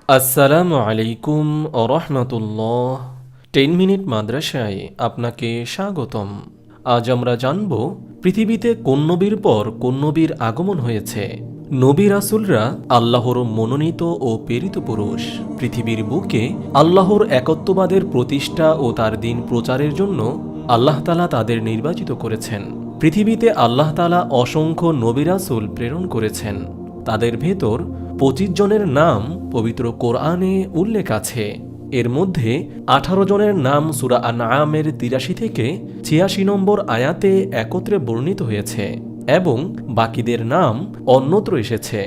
আসসালামু আলাইকুম রহমতুল্লাহ। 10 মিনিট মাদ্রাসায় আপনাকে স্বাগতম। আজ আমরা জানব পৃথিবীতে কোন নবীর পর কোন নবীর আগমন হয়েছে। নবী রাসূলরা আল্লাহর মনোনীত ও প্রেরিত পুরুষ। পৃথিবীর বুকে আল্লাহর একত্ববাদের প্রতিষ্ঠা ও তার দিন প্রচারের জন্য আল্লাহ তাআলা তাদের নির্বাচিত করেছেন। পৃথিবীতে আল্লাহ তাআলা অসংখ্য নবী রাসূল প্রেরণ করেছেন। তাদের ভেতর 25 জনের নাম পবিত্র কোরআনে উল্লেখ আছে। এর মধ্যে 18 জনের নাম সূরা আনআমের 83 থেকে 86 নম্বর আয়াতে একত্রে বর্ণিত হয়েছে এবং বাকিদের নাম অন্যত্র এসেছে।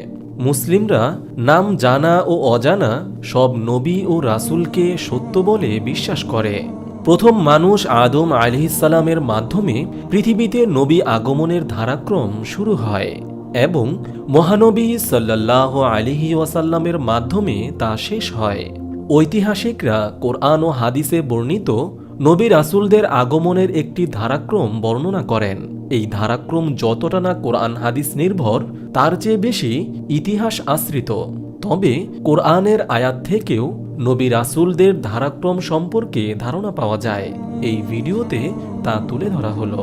মুসলিমরা নাম জানা ও অজানা সব নবী ও রাসূলকে সত্য বলে বিশ্বাস করে। প্রথম মানুষ আদম আলাইহিসসালামের মাধ্যমে পৃথিবীতে নবী আগমনের ধারাক্রম শুরু হয় এবং মহানবী সাল্লাল্লাহু আলাইহি ওয়াসাল্লামের মাধ্যমে তা শেষ হয়। ঐতিহাসিকরা কোরআন ও হাদিসে বর্ণিত নবী রাসূলদের আগমনের একটি ধারাক্রম বর্ণনা করেন। এই ধারাক্রম যতটা না কোরআন হাদিস নির্ভর, তার চেয়ে বেশি ইতিহাস আশ্রিত। তবে কোরআনের আয়াত থেকেও নবী রাসূলদের ধারাক্রম সম্পর্কে ধারণা পাওয়া যায়। এই ভিডিওতে তা তুলে ধরা হলো।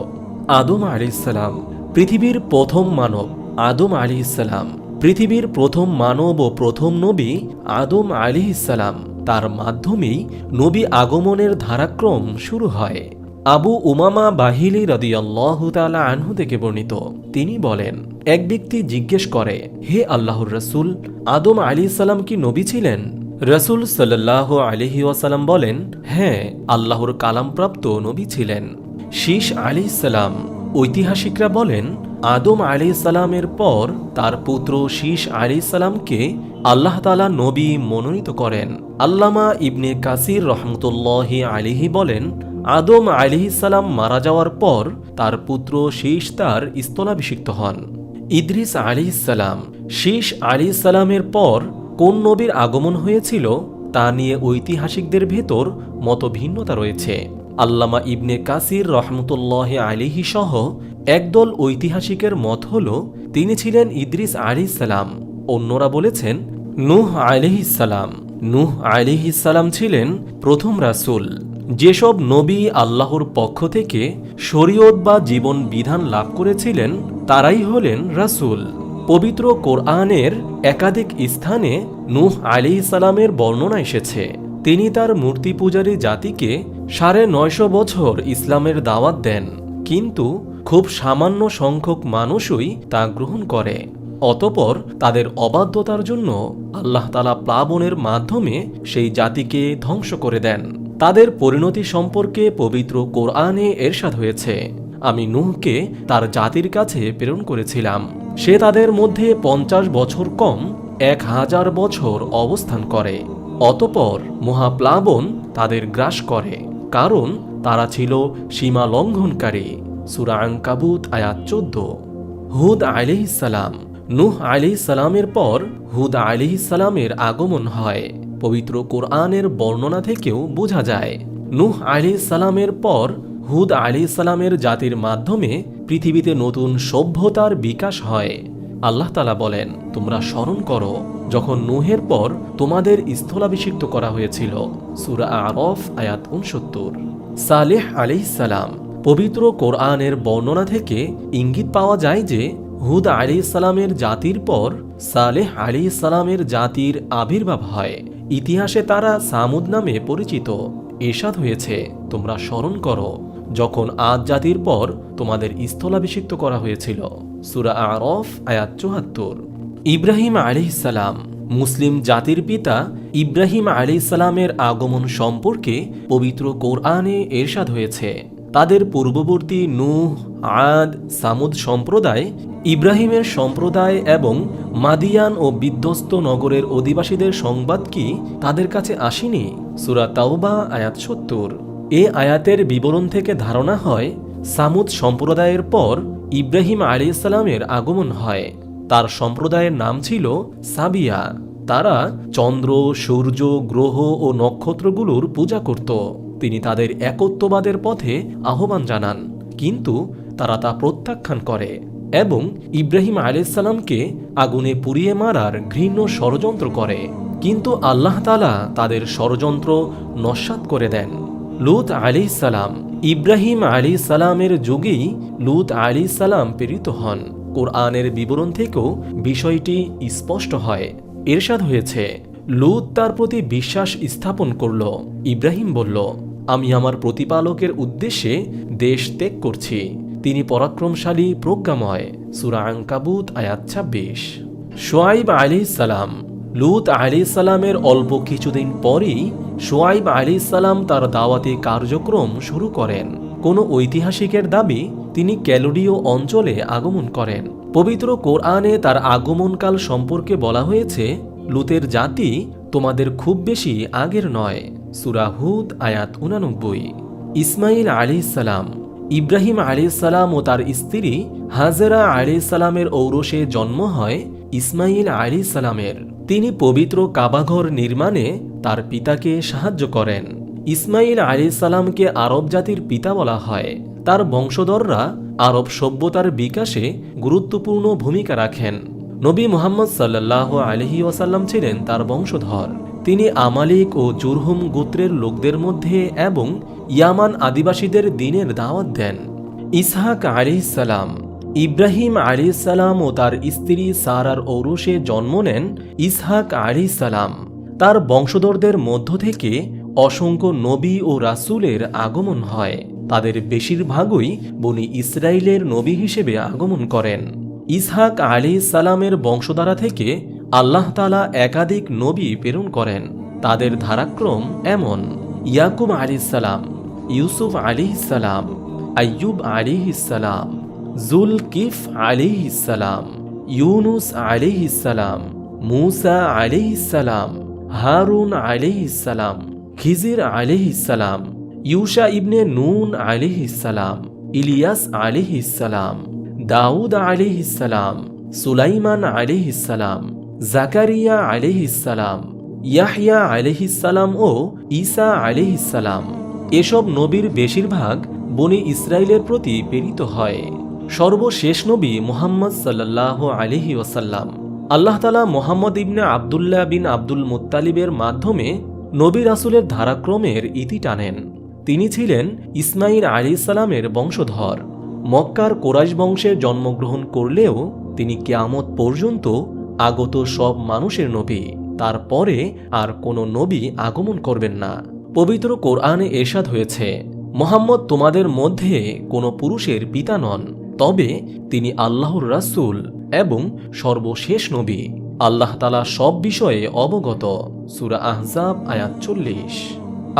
আদম আলাইহিসসালাম পৃথিবীর প্রথম মানব। আদম আলাইহিসসালাম পৃথিবীর প্রথম মানব ও প্রথম নবী আদম আলাইহিসসালাম। তার মাধ্যমেই নবী আগমনের ধারাক্রম শুরু হয়। আবু উমামা বাহিলি রাদিয়াল্লাহু তাআলা আনহু থেকে বর্ণিত, তিনি বলেন, এক ব্যক্তি জিজ্ঞেস করে, হে আল্লাহর রাসূল, আদম আলাইহিসসালাম কি নবী ছিলেন? রাসূল সাল্লাল্লাহু আলাইহি ওয়াসাল্লাম বলেন, হ্যাঁ, আল্লাহর কালামপ্রাপ্ত নবী ছিলেন। শীস আলাইহিসসালাম ঐতিহাসিকরা বলেন, আদম আলাইহিসসালামের পর তার পুত্র শীস আলাইহিসসালামকে আল্লাহ তাআলা নবী মনোনীত করেন। আল্লামা ইবনে কাসির রহমতুল্লাহি আলাইহি বলেন, আদম আলাইহিসসালাম মারা যাওয়ার পর তার পুত্র শীস তার স্থলাভিষিক্ত হন। ইদ্রিস আলাইহিসসালাম শীস আলাইহিসসালামের পর কোন নবীর আগমন হয়েছিল তা নিয়ে ঐতিহাসিকদের ভেতর মতভিন্নতা রয়েছে। আল্লামা ইবনে কাসির রহমতুল্লাহি আলাইহি সহ একদল ঐতিহাসিকের মত হল তিনি ছিলেন ইদ্রিস আলাইহিসসালাম। অন্যরা বলেছেন নূহ আলাইহিসসালাম। নূহ আলাইহিসসালাম ছিলেন প্রথম রাসূল। যেসব নবী আল্লাহর পক্ষ থেকে শরীয়ত বা জীবন বিধান লাভ করেছিলেন তারাই হলেন রাসূল। পবিত্র কোরআনের একাধিক স্থানে নূহ আলাইহিসসালামের বর্ণনা এসেছে। তিনি তার মূর্তি পূজারী জাতিকে 950 বছর ইসলামের দাওয়াত দেন, কিন্তু খুব সামান্য সংখ্যক মানুষই তা গ্রহণ করে। অতঃপর তাদের অবাধ্যতার জন্য আল্লাহ তাআলা প্লাবনের মাধ্যমে সেই জাতিকে ধ্বংস করে দেন। তাদের পরিণতি সম্পর্কে পবিত্র কোরআনে এরশাদ হয়েছে, আমি নূহকে তার জাতির কাছে প্রেরণ করেছিলাম। সে তাদের মধ্যে 50 বছর কম 1000 বছর অবস্থান করে। অতঃপর মহাপ্লাবন তাদের গ্রাস করে, কারণ তারা ছিল সীমা লঙ্ঘনকারী। সূরা আনকাবুত আয়াত 14। হুদ আলাইহিসসালাম নূহ আলাইহিসসালামের পর হুদ আলাইহিসসালামের আগমন হয়। পবিত্র কোরআনের বর্ণনা থেকেও বোঝা যায়, নূহ আলাইহিসসালামের পর হুদ আলাইহিসসালামের জাতির মাধ্যমে পৃথিবীতে নতুন সভ্যতার বিকাশ হয়। আল্লাহ তাআলা বলেন, তোমরা স্মরণ করো যখন নূহের পর তোমাদের স্থলাভিষিক্ত করা হয়েছিল। সূরা আরাফ আয়াত 69। সালেহ আলাইহিসসালাম পবিত্র কোরআনের বর্ণনা থেকে ইঙ্গিত পাওয়া যায় যে হুদ আলাইহিসসালামের জাতির পর সালেহ আলাইহিসসালামের জাতির আবির্ভাব হয়। ইতিহাসে তারা সামুদ নামে পরিচিত। এরশাদ হয়েছে, তোমরা স্মরণ করো যখন আদ জাতির পর তোমাদের স্থলাভিষিক্ত করা হয়েছিল। সূরা আরাফ আয়াত 74। ইব্রাহিম আলাইহিসসালাম মুসলিম জাতির পিতা ইব্রাহিম আলাইহিসসালামের আগমন সম্পর্কে পবিত্র কোরআনে এরশাদ হয়েছে, তাদের পূর্ববর্তী নূহ, আদ, সামুদ সম্প্রদায়, ইব্রাহিমের সম্প্রদায় এবং মাদিয়ান ও বিধ্বস্ত নগরের অধিবাসীদের সংবাদ কি তাদের কাছে আসেনি? সূরা তাওবা আয়াত 70। এ আয়াতের বিবরণ থেকে ধারণা হয় সামুদ সম্প্রদায়ের পর ইব্রাহিম আলাইহিসসালামের আগমন হয়। তার সম্প্রদায়ের নাম ছিল সাবিয়া। তারা চন্দ্র, সূর্য, গ্রহ ও নক্ষত্রগুলোর পূজা করত। তিনি তাদের একত্ববাদের পথে আহ্বান জানান, কিন্তু তারা তা প্রত্যাখ্যান করে এবং ইব্রাহিম আলাইহিসসালামকে আগুনে পুড়িয়ে মারার ঘৃণ্য ষড়যন্ত্র করে। কিন্তু আল্লাহ তাআলা তাদের ষড়যন্ত্র নস্যাৎ করে দেন। লূত আলাইহিস সালাম, ইব্রাহিম আলাইহিস সালামের যুগেই লূত আলাইহিস সালাম প্রেরিত হন। কোরআনের বিবরণ থেকেও বিষয়টি স্পষ্ট হয়। ইরশাদ হয়েছে, লূত তার প্রতি বিশ্বাস স্থাপন করল। ইব্রাহিম বলল, আমি আমার প্রতিপালকের উদ্দেশ্যে দেশ ত্যাগ করছি। তিনি পরাক্রমশালী, প্রজ্ঞাময়। সূরা আনকাবুত আয়াত ২৬। শুআয়ব আলাইহিস সালাম, লূত আলাইহিস সালামের অল্প কিছুদিন পরই শুআয়ব আলাইহিস সালাম তার দাওয়াতি কার্যক্রম শুরু করেন। কোনো ঐতিহাসিকের দাবি তিনি ক্যালোডীয় অঞ্চলে আগমন করেন। পবিত্র কোরআনে তার আগমনকাল সম্পর্কে বলা হয়েছে, লূতের জাতি তোমাদের খুব বেশি আগের নয়। সূরা হুদ আয়াত ৮৯। ইসমাইল আলাইহিস সালাম, ইব্রাহিম আলাইহিস সালাম ও তার স্ত্রী হাজেরা আলাইহিস সালামের ঔরসে জন্ম হয় ইসমাইল আলাইহিস সালামের। তিনি পবিত্র কাবাঘর নির্মাণে তার পিতাকে সাহায্য করেন। ইসমাইল আলাইহিস সালামকে আরব জাতির পিতা বলা হয়। তার বংশধররা আরব সভ্যতার বিকাশে গুরুত্বপূর্ণ ভূমিকা রাখেন। নবী মুহাম্মদ সাল্লাল্লাহু আলাইহি ওয়াসাল্লাম ছিলেন তার বংশধর। তিনি আমালিক ও জুরহুম গোত্রের লোকদের মধ্যে এবং ইয়ামান আদিবাসীদের দ্বীনের দাওয়াত দেন। ইসহাক আলাইহিস সালাম, ইব্রাহিম আলাইহিস সালাম ও তার স্ত্রী সারার ঔরসে জন্ম নেন ইসহাক আলাইহিস সালাম। তার বংশধরদের মধ্য থেকে অসংখ্য নবী ও রাসূলের আগমন হয়। তাদের বেশিরভাগই বনি ইসরাইলের নবী হিসেবে আগমন করেন। ইসহাক আলাইহিস সালামের বংশধারা থেকে আল্লাহ তাআলা একাধিক নবী প্রেরণ করেন। তাদের ধারাক্রম এমন: ইয়াকুব আলাইহিস সালাম, ইউসুফ আলাইহিস সালাম, আইয়ুব আলাইহিস সালাম, যুলকিফ আলাইহিস সালাম, ইউনুস আলাইহিস সালাম, মূসা আলাইহিস সালাম, হারুন আলাইহিস সালাম, খিজির আলাইহিস সালাম, ইউশা ইবনে নুন আলাইহিস সালাম, ইলিয়াস আলাইহিস সালাম, দাউদ আলাইহিস সালাম, সুলাইমান আলাইহিস সালাম, জাকারিয়া আলাইহিস সালাম, ইয়াহইয়া আলাইহিস সালাম ও ঈসা আলাইহিস সালাম। এসব নবীর বেশিরভাগ বনি ইসরাইলের প্রতি প্রেরিত হয়। সর্বশেষ নবী মুহাম্মদ সাল্লাল্লাহু আলাইহি ওয়াসাল্লাম। আল্লাহ তাআলা মুহাম্মদ ইবনে আবদুল্লাহ বিন আব্দুল মুত্তালিবের মাধ্যমে নবী রাসূলের ধারাক্রমের ইতি টানেন। তিনি ছিলেন ইসমাইল আলাইহিস সালামের বংশধর। মক্কার কোরাইশ বংশে জন্মগ্রহণ করলেও তিনি কিয়ামত পর্যন্ত আগত সব মানুষের নবী। তারপরে আর কোনো নবী আগমন করবেন না। পবিত্র কোরআনে ইরশাদ হয়েছে, মুহাম্মদ তোমাদের মধ্যে কোনো পুরুষের পিতা নন, তবে তিনি আল্লাহর রাসূল এবং সর্বশেষ নবী। আল্লাহ তাআলা সব বিষয়ে অবগত। সূরা আহজাব আয়াত ৪০।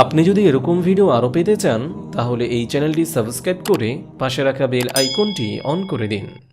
আপনি যদি এরকম ভিডিও আরও পেতে চান তাহলে এই চ্যানেলটি সাবস্ক্রাইব করে পাশে রাখা বেল আইকনটি অন করে দিন।